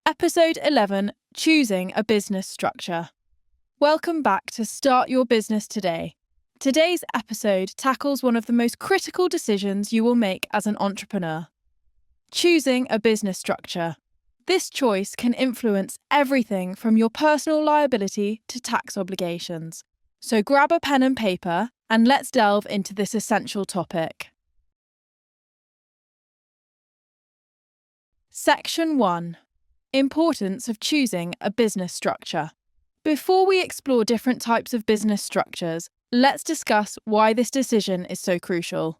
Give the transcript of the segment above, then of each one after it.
Episode 11, Choosing a Business Structure. Welcome back to Start Your Business Today. Today's episode tackles one of the most critical decisions you will make as an entrepreneur. Choosing a business structure. This choice can influence everything from your personal liability to tax obligations. So grab a pen and paper and let's delve into this essential topic. Section 1. Importance of choosing a business structure. Before we explore different types of business structures, let's discuss why this decision is so crucial.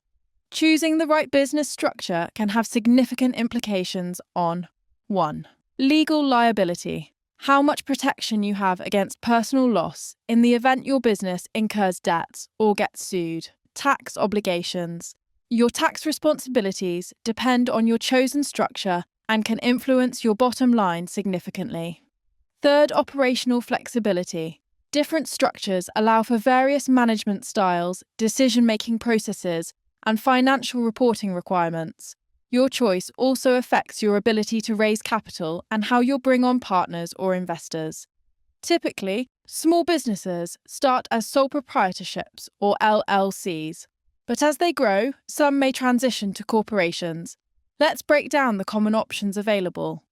Choosing the right business structure can have significant implications on 1. Legal liability. How much protection you have against personal loss in the event your business incurs debts or gets sued. Tax obligations. Your tax responsibilities depend on your chosen structure and can influence your bottom line significantly. Third, operational flexibility. Different structures allow for various management styles, decision-making processes, and financial reporting requirements. Your choice also affects your ability to raise capital and how you'll bring on partners or investors. Typically, small businesses start as sole proprietorships or LLCs, but as they grow, some may transition to corporations. Let's break down the common options available.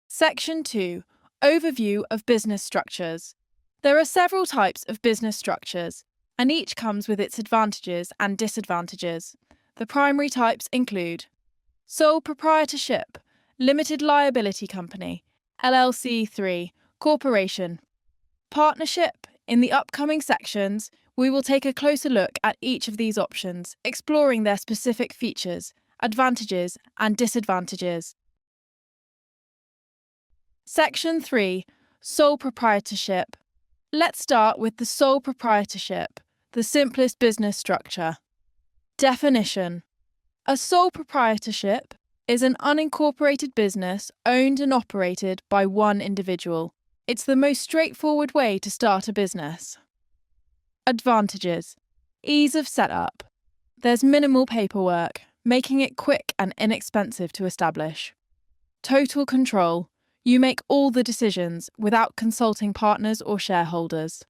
Section 2. Overview of business structures. There are several types of business structures, and each comes with its advantages and disadvantages. The primary types include sole proprietorship, limited liability company, LLC 3, corporation. Partnership. In the upcoming sections, we will take a closer look at each of these options, exploring their specific features, advantages, and disadvantages. Section 3. Sole proprietorship. Let's start with the sole proprietorship, the simplest business structure. Definition. A sole proprietorship is an unincorporated business owned and operated by one individual. It's the most straightforward way to start a business. Advantages. Ease of setup. There's minimal paperwork, making it quick and inexpensive to establish. Total control. You make all the decisions without consulting partners or shareholders.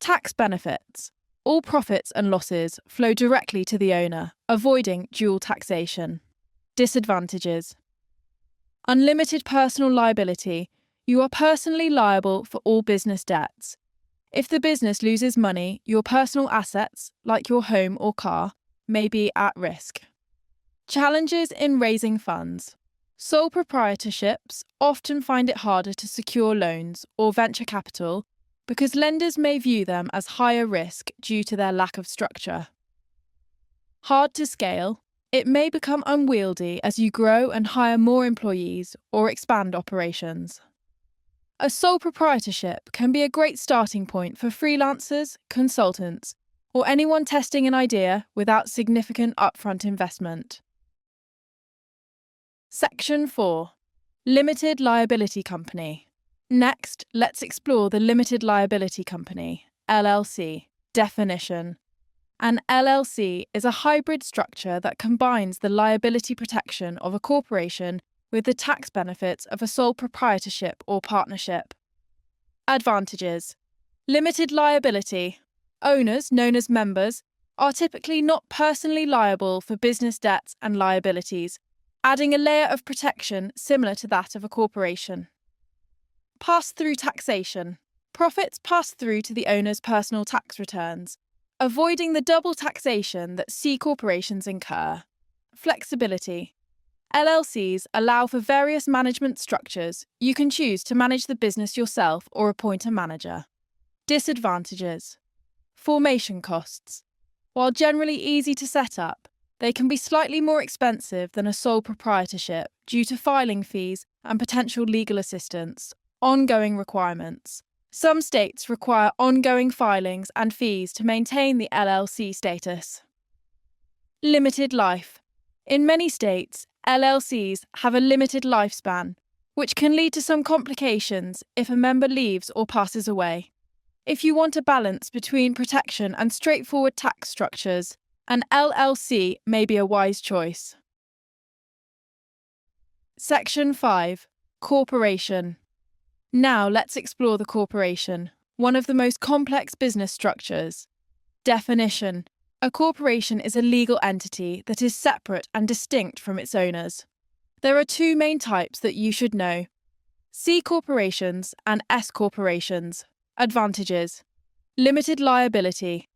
Tax benefits. All profits and losses flow directly to the owner, avoiding dual taxation. Disadvantages. Unlimited personal liability. You are personally liable for all business debts. If the business loses money, your personal assets, like your home or car, may be at risk. Challenges in raising funds. Sole proprietorships often find it harder to secure loans or venture capital because lenders may view them as higher risk due to their lack of structure. Hard to scale. It may become unwieldy as you grow and hire more employees or expand operations. A sole proprietorship can be a great starting point for freelancers, consultants, or anyone testing an idea without significant upfront investment. Section 4. Limited liability company. Next, let's explore the limited liability company, LLC. Definition. An LLC is a hybrid structure that combines the liability protection of a corporation with the tax benefits of a sole proprietorship or partnership. Advantages. Limited liability. Owners, known as members, are typically not personally liable for business debts and liabilities, adding a layer of protection similar to that of a corporation. Pass-through taxation. Profits pass through to the owner's personal tax returns, avoiding the double taxation that C corporations incur. Flexibility. LLCs allow for various management structures. You can choose to manage the business yourself or appoint a manager. Disadvantages. Formation costs. While generally easy to set up, they can be slightly more expensive than a sole proprietorship due to filing fees and potential legal assistance. Ongoing requirements. Some states require ongoing filings and fees to maintain the LLC status. Limited life. In many states, LLCs have a limited lifespan, which can lead to some complications if a member leaves or passes away. If you want a balance between protection and straightforward tax structures, an LLC may be a wise choice. Section 5. Corporation. Now let's explore the corporation, one of the most complex business structures. Definition. A corporation is a legal entity that is separate and distinct from its owners. There are two main types that you should know: C corporations and S corporations. Advantages. Limited liability.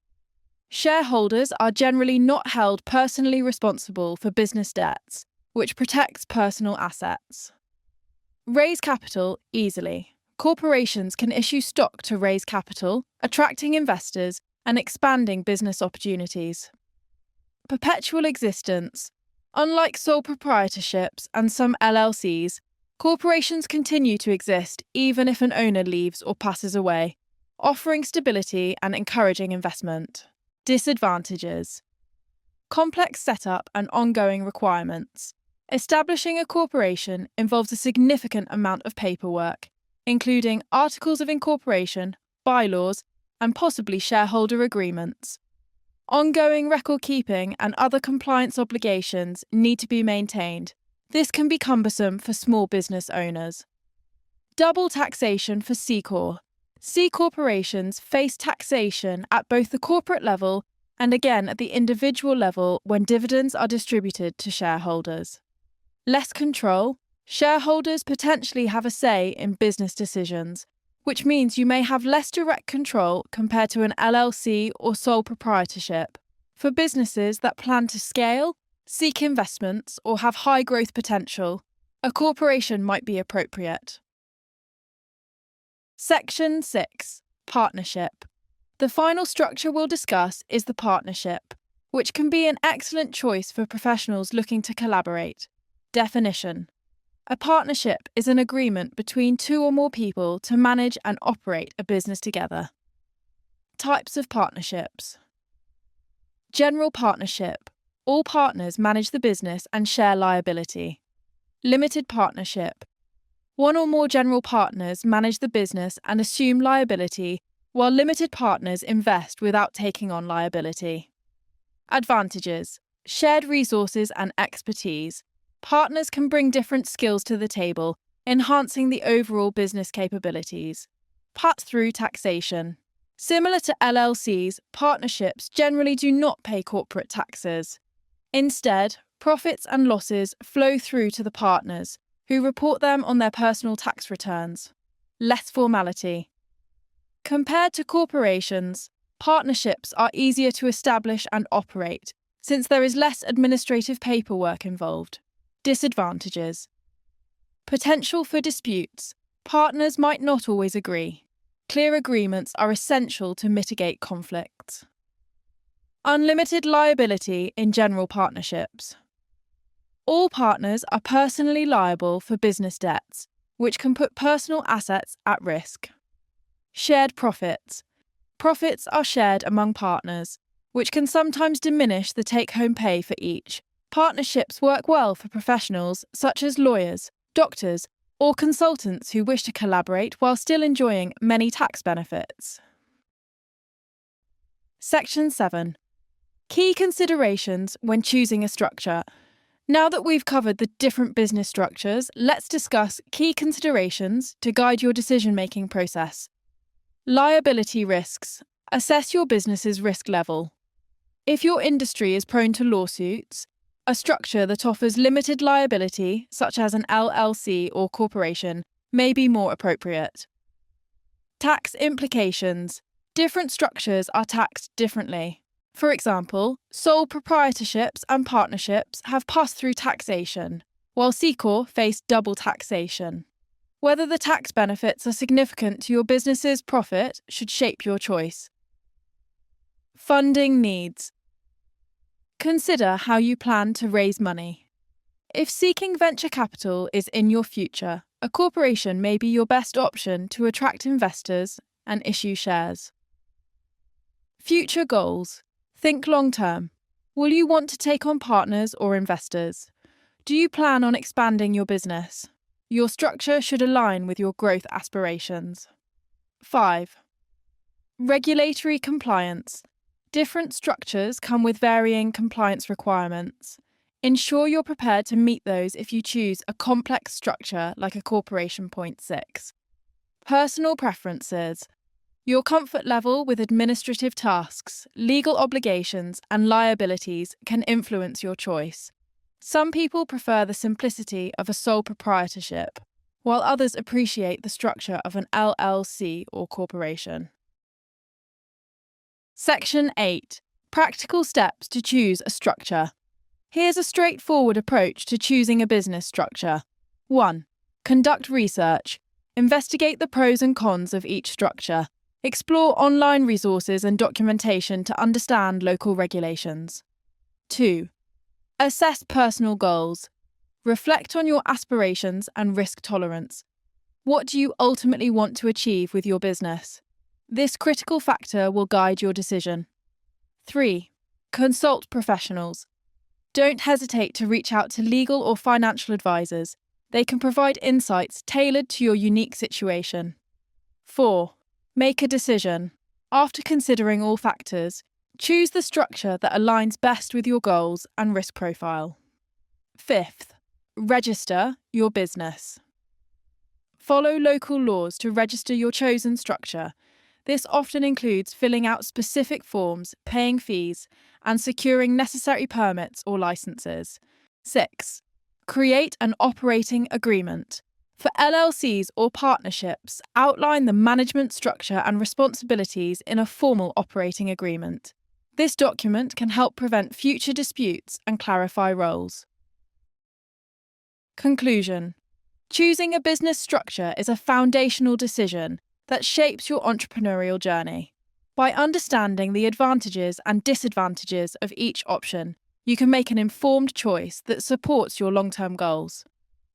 Shareholders are generally not held personally responsible for business debts, which protects personal assets. Raise capital easily. Corporations can issue stock to raise capital, attracting investors and expanding business opportunities. Perpetual existence. Unlike sole proprietorships and some LLCs, corporations continue to exist even if an owner leaves or passes away, offering stability and encouraging investment. Disadvantages. Complex setup and ongoing requirements. Establishing a corporation involves a significant amount of paperwork, including articles of incorporation, bylaws, and possibly shareholder agreements. Ongoing record keeping and other compliance obligations need to be maintained. This can be cumbersome for small business owners. Double taxation for C Corp. C corporations face taxation at both the corporate level and again at the individual level when dividends are distributed to shareholders. Less control. Shareholders potentially have a say in business decisions, which means you may have less direct control compared to an LLC or sole proprietorship. For businesses that plan to scale, seek investments, or have high growth potential, a corporation might be appropriate. Section 6. Partnership. The final structure we'll discuss is the partnership, which can be an excellent choice for professionals looking to collaborate. Definition. A partnership is an agreement between two or more people to manage and operate a business together. Types of partnerships. General partnership. All partners manage the business and share liability. Limited partnership. One or more general partners manage the business and assume liability, while limited partners invest without taking on liability. Advantages. Shared resources and expertise. Partners can bring different skills to the table, enhancing the overall business capabilities. Pass-through taxation. Similar to LLCs, partnerships generally do not pay corporate taxes. Instead, profits and losses flow through to the partners, who report them on their personal tax returns. Less formality. Compared to corporations, partnerships are easier to establish and operate, since there is less administrative paperwork involved. Disadvantages. Potential for disputes. Partners might not always agree. Clear agreements are essential to mitigate conflicts. Unlimited liability in general partnerships. All partners are personally liable for business debts, which can put personal assets at risk. Shared profits. Profits are shared among partners, which can sometimes diminish the take-home pay for each. Partnerships work well for professionals such as lawyers, doctors, or consultants who wish to collaborate while still enjoying many tax benefits. Section 7. Key considerations when choosing a structure. Now that we've covered the different business structures, let's discuss key considerations to guide your decision-making process. Liability risks. Assess your business's risk level. If your industry is prone to lawsuits, a structure that offers limited liability, such as an LLC or corporation, may be more appropriate. Tax implications. Different structures are taxed differently. For example, sole proprietorships and partnerships have pass-through taxation, while C Corp face double taxation. Whether the tax benefits are significant to your business's profit should shape your choice. Funding needs. Consider how you plan to raise money. If seeking venture capital is in your future, a corporation may be your best option to attract investors and issue shares. Future goals. Think long-term. Will you want to take on partners or investors? Do you plan on expanding your business? Your structure should align with your growth aspirations. 5. Regulatory compliance. Different structures come with varying compliance requirements. Ensure you're prepared to meet those if you choose a complex structure like a corporation. Point 6. Personal preferences. Your comfort level with administrative tasks, legal obligations, and liabilities can influence your choice. Some people prefer the simplicity of a sole proprietorship, while others appreciate the structure of an LLC or corporation. Section 8. Practical steps to choose a structure. Here's a straightforward approach to choosing a business structure. 1. Conduct research. Investigate the pros and cons of each structure. Explore online resources and documentation to understand local regulations. 2. Assess personal goals. Reflect on your aspirations and risk tolerance. What do you ultimately want to achieve with your business? This critical factor will guide your decision. 3. Consult professionals. Don't hesitate to reach out to legal or financial advisors. They can provide insights tailored to your unique situation. 4. Make a decision. After considering all factors, choose the structure that aligns best with your goals and risk profile. 5th. Register your business. Follow local laws to register your chosen structure. This often includes filling out specific forms, paying fees, and securing necessary permits or licenses. 6. Create an operating agreement. For LLCs or partnerships, outline the management structure and responsibilities in a formal operating agreement. This document can help prevent future disputes and clarify roles. Conclusion. Choosing a business structure is a foundational decision that shapes your entrepreneurial journey. By understanding the advantages and disadvantages of each option, you can make an informed choice that supports your long-term goals.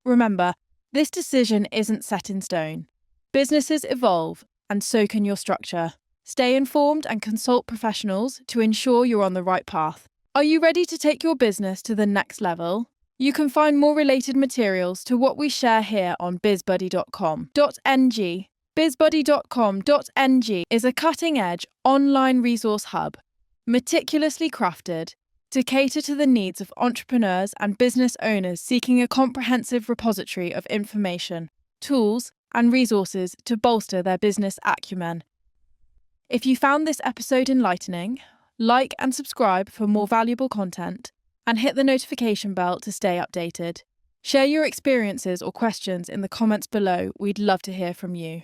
Remember, this decision isn't set in stone. Businesses evolve, and so can your structure. Stay informed and consult professionals to ensure you're on the right path. Are you ready to take your business to the next level? You can find more related materials to what we share here on bizbuddy.com.ng. bizbuddy.com.ng is a cutting-edge online resource hub, meticulously crafted to cater to the needs of entrepreneurs and business owners seeking a comprehensive repository of information, tools, and resources to bolster their business acumen. If you found this episode enlightening, like and subscribe for more valuable content, and hit the notification bell to stay updated. Share your experiences or questions in the comments below. We'd love to hear from you.